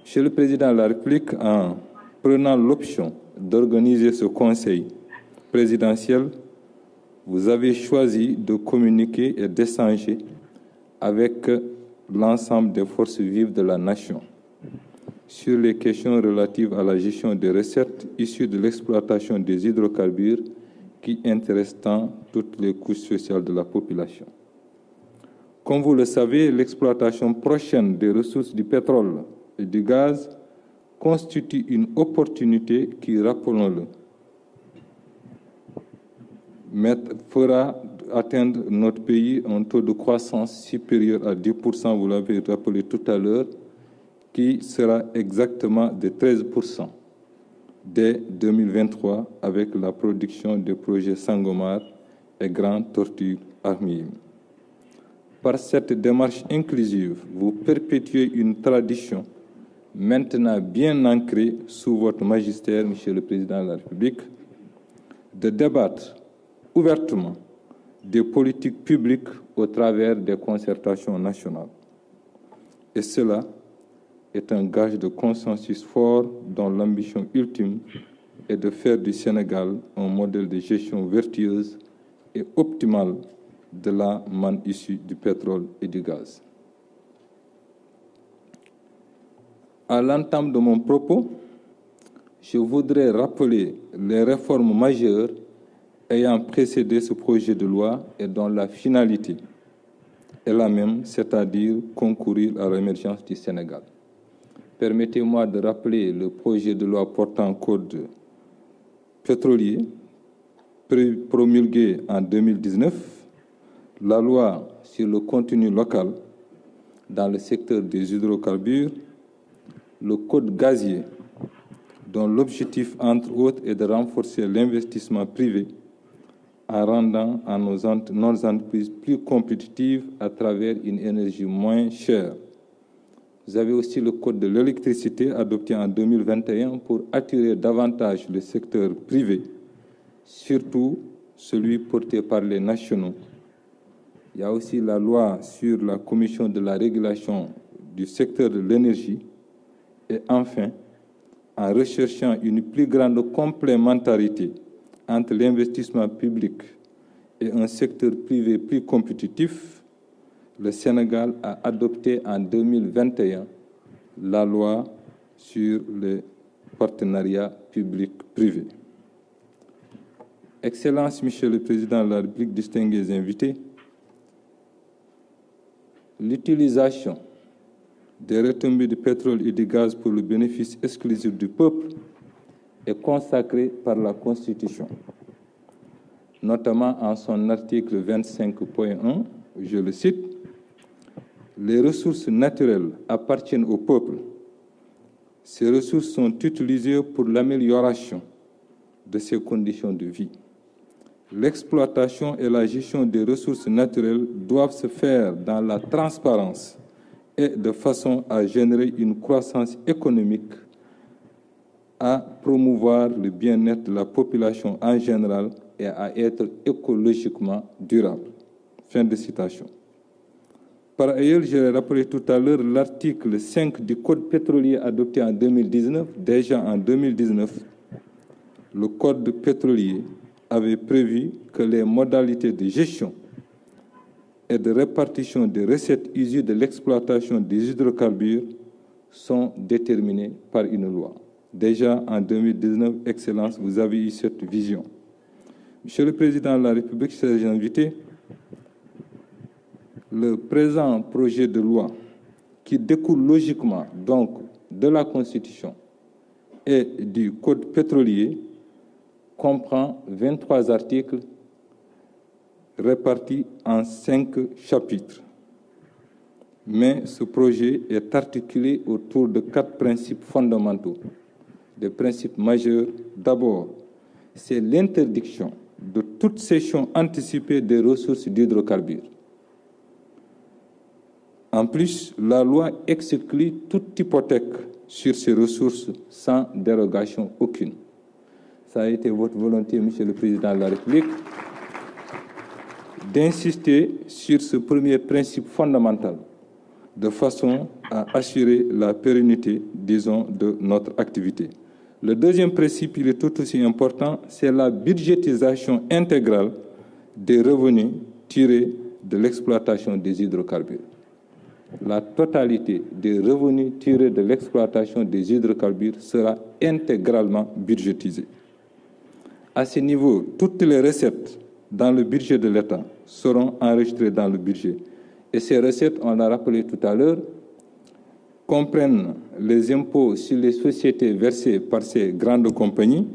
Monsieur le Président de la République, en prenant l'option d'organiser ce conseil présidentiel, vous avez choisi de communiquer et d'échanger avec l'ensemble des forces vives de la nation sur les questions relatives à la gestion des recettes issues de l'exploitation des hydrocarbures qui intéressent tant toutes les couches sociales de la population. Comme vous le savez, l'exploitation prochaine des ressources du pétrole et du gaz constitue une opportunité qui, rappelons-le, fera atteindre notre pays un taux de croissance supérieur à 10%, vous l'avez rappelé tout à l'heure, qui sera exactement de 13% dès 2023 avec la production des projets Sangomar et Grand Tortue Ahmeyim. Par cette démarche inclusive, vous perpétuez une tradition maintenant bien ancrée sous votre magistère, Monsieur le Président de la République, de débattre ouvertement des politiques publiques au travers des concertations nationales. Et cela est un gage de consensus fort dont l'ambition ultime est de faire du Sénégal un modèle de gestion vertueuse et optimale de la manne issue du pétrole et du gaz. À l'entame de mon propos, je voudrais rappeler les réformes majeures ayant précédé ce projet de loi et dont la finalité est la même, c'est-à-dire concourir à l'émergence du Sénégal. Permettez-moi de rappeler le projet de loi portant code pétrolier promulgué en 2019, la loi sur le contenu local dans le secteur des hydrocarbures, le code gazier, dont l'objectif, entre autres, est de renforcer l'investissement privé en rendant nos entreprises plus compétitives à travers une énergie moins chère. Vous avez aussi le code de l'électricité adopté en 2021 pour attirer davantage le secteur privé, surtout celui porté par les nationaux. Il y a aussi la loi sur la commission de la régulation du secteur de l'énergie. Et enfin, en recherchant une plus grande complémentarité entre l'investissement public et un secteur privé plus compétitif, le Sénégal a adopté en 2021 la loi sur les partenariats publics-privés. Excellences, Monsieur le Président de la République, distingués invités, l'utilisation des retombées du pétrole et du gaz pour le bénéfice exclusif du peuple est consacrée par la Constitution, notamment en son article 25.1, je le cite, « Les ressources naturelles appartiennent au peuple. Ces ressources sont utilisées pour l'amélioration de ses conditions de vie. L'exploitation et la gestion des ressources naturelles doivent se faire dans la transparence et de façon à générer une croissance économique, à promouvoir le bien-être de la population en général et à être écologiquement durable. » Fin de citation. Par ailleurs, je l'ai rappelé tout à l'heure, l'article 5 du Code pétrolier adopté en 2019, déjà en 2019, le Code pétrolier avait prévu que les modalités de gestion et de répartition des recettes issues de l'exploitation des hydrocarbures sont déterminées par une loi. Déjà en 2019, Excellence, vous avez eu cette vision. Monsieur le Président de la République, chers invités, le présent projet de loi, qui découle logiquement donc de la Constitution et du Code pétrolier, comprend 23 articles répartis en 5 chapitres. Mais ce projet est articulé autour de 4 principes fondamentaux, des principes majeurs. D'abord, c'est l'interdiction de toute cession anticipée des ressources d'hydrocarbures. En plus, la loi exclut toute hypothèque sur ces ressources sans dérogation aucune. Ça a été votre volonté, Monsieur le Président de la République, d'insister sur ce premier principe fondamental, de façon à assurer la pérennité, disons, de notre activité. Le deuxième principe, il est tout aussi important, c'est la budgétisation intégrale des revenus tirés de l'exploitation des hydrocarbures. La totalité des revenus tirés de l'exploitation des hydrocarbures sera intégralement budgétisée. À ce niveau, toutes les recettes dans le budget de l'État seront enregistrées dans le budget. Et ces recettes, on l'a rappelé tout à l'heure, comprennent les impôts sur les sociétés versés par ces grandes compagnies,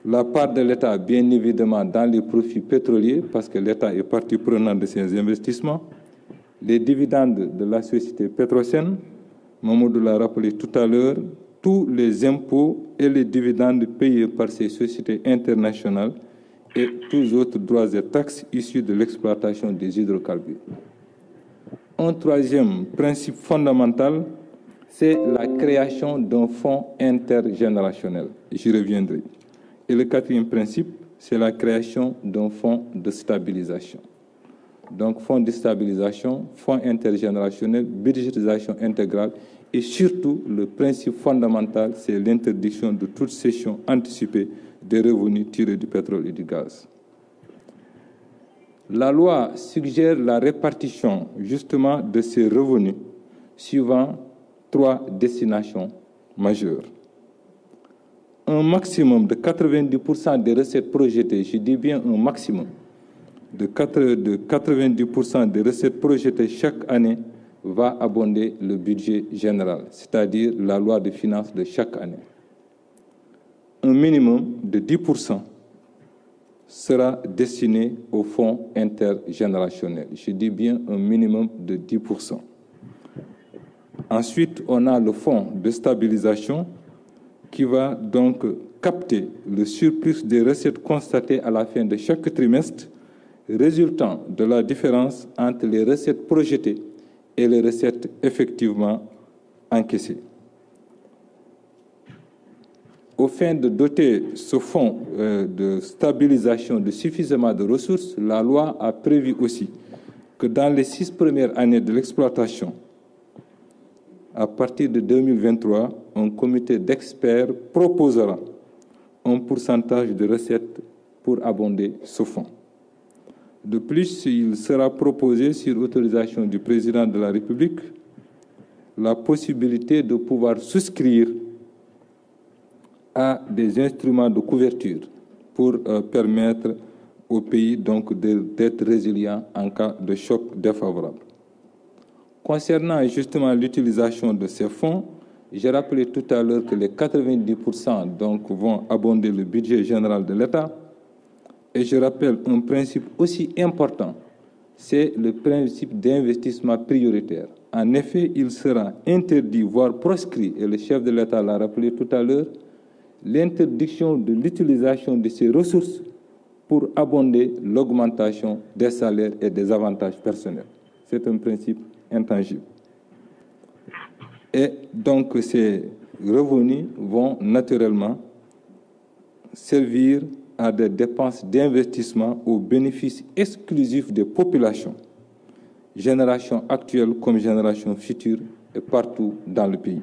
la part de l'État, bien évidemment, dans les profits pétroliers, parce que l'État est partie prenante de ces investissements, les dividendes de la société Petrosen, Mamoudou l'a rappelé tout à l'heure, tous les impôts et les dividendes payés par ces sociétés internationales et tous autres droits et taxes issus de l'exploitation des hydrocarbures. Un troisième principe fondamental, c'est la création d'un fonds intergénérationnel. J'y reviendrai. Et le quatrième principe, c'est la création d'un fonds de stabilisation. Donc, fonds de stabilisation, fonds intergénérationnel, budgétisation intégrale et surtout, le principe fondamental, c'est l'interdiction de toute cession anticipée des revenus tirés du pétrole et du gaz. La loi suggère la répartition justement de ces revenus suivant 3 destinations majeures. Un maximum de 90% des recettes projetées, je dis bien un maximum, de 90% des recettes projetées chaque année va abonder le budget général, c'est-à-dire la loi de finances de chaque année. Un minimum de 10% sera destiné au fonds intergénérationnel. Je dis bien un minimum de 10%. Ensuite, on a le fonds de stabilisation qui va donc capter le surplus des recettes constatées à la fin de chaque trimestre, résultant de la différence entre les recettes projetées et les recettes effectivement encaissées. Au fin de doter ce fonds de stabilisation de suffisamment de ressources, la loi a prévu aussi que dans les 6 premières années de l'exploitation, à partir de 2023, un comité d'experts proposera un pourcentage de recettes pour abonder ce fonds. De plus, il sera proposé, sur autorisation du président de la République, la possibilité de pouvoir souscrire à des instruments de couverture pour permettre au pays donc d'être résilient en cas de choc défavorable. Concernant justement l'utilisation de ces fonds, j'ai rappelé tout à l'heure que les 90% donc vont abonder le budget général de l'État. Et je rappelle un principe aussi important, c'est le principe d'investissement prioritaire. En effet, il sera interdit, voire proscrit, et le chef de l'État l'a rappelé tout à l'heure, l'interdiction de l'utilisation de ces ressources pour abonder l'augmentation des salaires et des avantages personnels. C'est un principe intangible. Et donc ces revenus vont naturellement servir à des dépenses d'investissement au bénéfice exclusif des populations, génération actuelle comme génération future et partout dans le pays.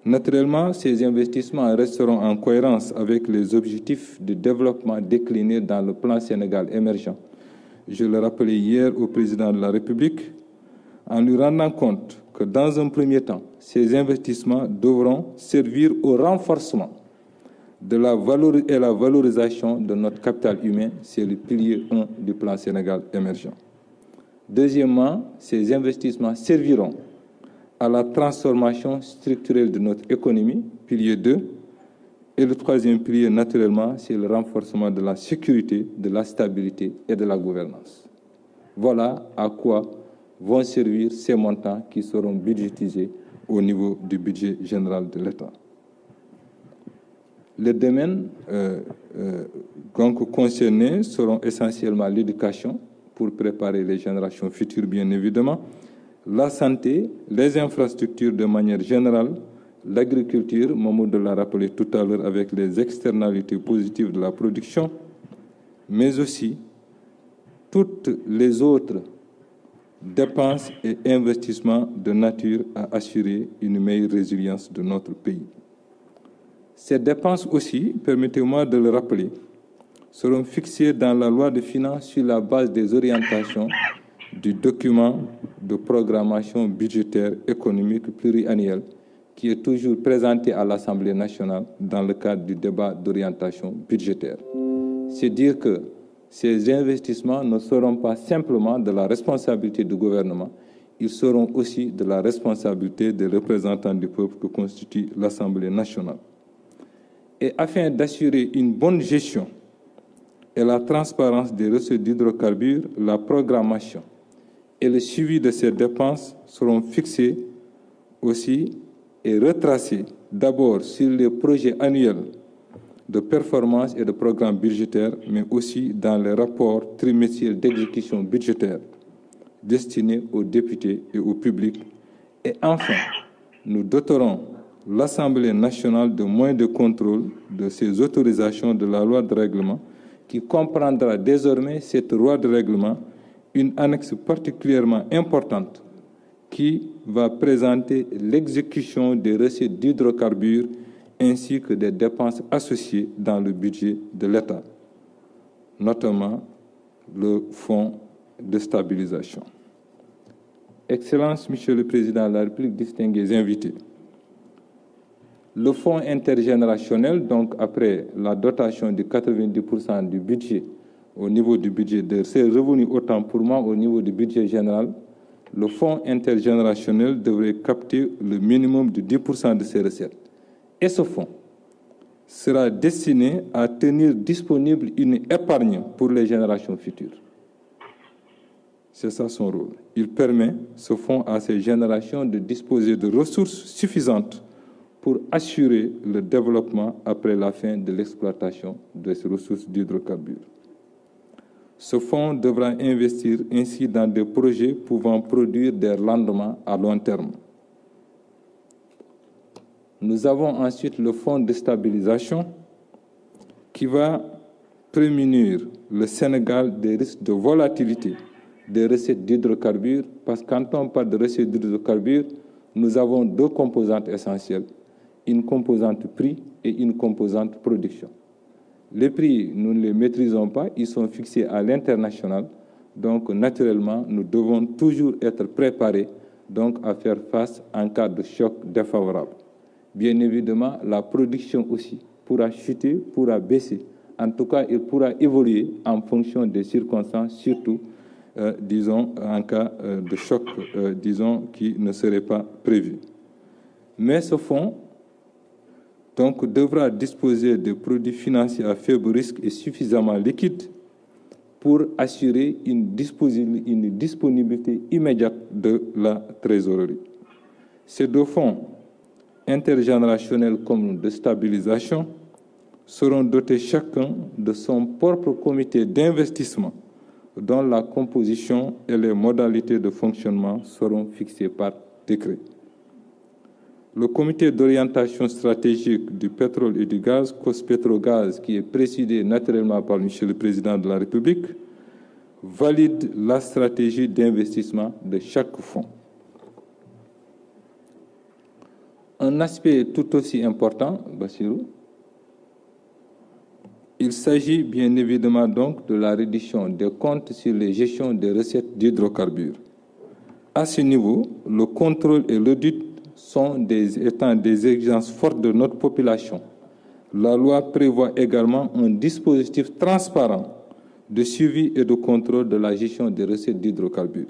Naturellement, ces investissements resteront en cohérence avec les objectifs de développement déclinés dans le plan Sénégal émergent. Je le rappelais hier au président de la République, en lui rendant compte que dans un premier temps, ces investissements devront servir au renforcement de la valorisation de notre capital humain, c'est le pilier 1 du plan Sénégal émergent. Deuxièmement, ces investissements serviront à la transformation structurelle de notre économie, pilier 2. Et le troisième pilier, naturellement, c'est le renforcement de la sécurité, de la stabilité et de la gouvernance. Voilà à quoi vont servir ces montants qui seront budgétisés au niveau du budget général de l'État. Les domaines concernés seront essentiellement l'éducation, pour préparer les générations futures, bien évidemment, la santé, les infrastructures de manière générale, l'agriculture, Mamoudou l'a rappelé tout à l'heure avec les externalités positives de la production, mais aussi toutes les autres dépenses et investissements de nature à assurer une meilleure résilience de notre pays. Ces dépenses aussi, permettez-moi de le rappeler, seront fixées dans la loi de finances sur la base des orientations du document de programmation budgétaire économique pluriannuel qui est toujours présenté à l'Assemblée nationale dans le cadre du débat d'orientation budgétaire. C'est dire que ces investissements ne seront pas simplement de la responsabilité du gouvernement, ils seront aussi de la responsabilité des représentants du peuple que constitue l'Assemblée nationale. Et afin d'assurer une bonne gestion et la transparence des recettes d'hydrocarbures, la programmation et le suivi de ces dépenses seront fixés aussi et retracés d'abord sur les projets annuels de performance et de programmes budgétaires, mais aussi dans les rapports trimestriels d'exécution budgétaire destinés aux députés et au public. Et enfin, nous doterons l'Assemblée nationale de moyens de contrôle de ces autorisations de la loi de règlement qui comprendra désormais cette loi de règlement une annexe particulièrement importante qui va présenter l'exécution des recettes d'hydrocarbures ainsi que des dépenses associées dans le budget de l'État, notamment le fonds de stabilisation. Excellences, Monsieur le Président de la République, distingués invités, le fonds intergénérationnel, donc après la dotation de 90% du budget au niveau du budget c'est revenu autant pour moi au niveau du budget général, le fonds intergénérationnel devrait capter le minimum de 10% de ses recettes. Et ce fonds sera destiné à tenir disponible une épargne pour les générations futures. C'est ça son rôle. Il permet, ce fonds, à ces générations de disposer de ressources suffisantes pour assurer le développement après la fin de l'exploitation de ces ressources d'hydrocarbures. Ce fonds devra investir ainsi dans des projets pouvant produire des rendements à long terme. Nous avons ensuite le fonds de stabilisation qui va prémunir le Sénégal des risques de volatilité des recettes d'hydrocarbures, parce que quand on parle de recettes d'hydrocarbures, nous avons deux composantes essentielles, une composante prix et une composante production. Les prix, nous ne les maîtrisons pas, ils sont fixés à l'international, donc naturellement, nous devons toujours être préparés donc, à faire face en cas de choc défavorable. Bien évidemment, la production aussi pourra chuter, pourra baisser. En tout cas, il pourra évoluer en fonction des circonstances, surtout, disons, en cas de choc, disons, qui ne serait pas prévu. Mais ce fonds, donc, devra disposer de produits financiers à faible risque et suffisamment liquides pour assurer une disponibilité immédiate de la trésorerie. Ces deux fonds, intergénérationnels comme de stabilisation, seront dotés chacun de son propre comité d'investissement dont la composition et les modalités de fonctionnement seront fixées par décret. Le comité d'orientation stratégique du pétrole et du gaz, COS-Pétrogaz, qui est présidé naturellement par M. le Président de la République, valide la stratégie d'investissement de chaque fonds. Un aspect tout aussi important, Bassirou, il s'agit bien évidemment donc de la réduction des comptes sur les gestions des recettes d'hydrocarbures. À ce niveau, le contrôle et l'audit sont étant des exigences fortes de notre population. La loi prévoit également un dispositif transparent de suivi et de contrôle de la gestion des recettes d'hydrocarbures.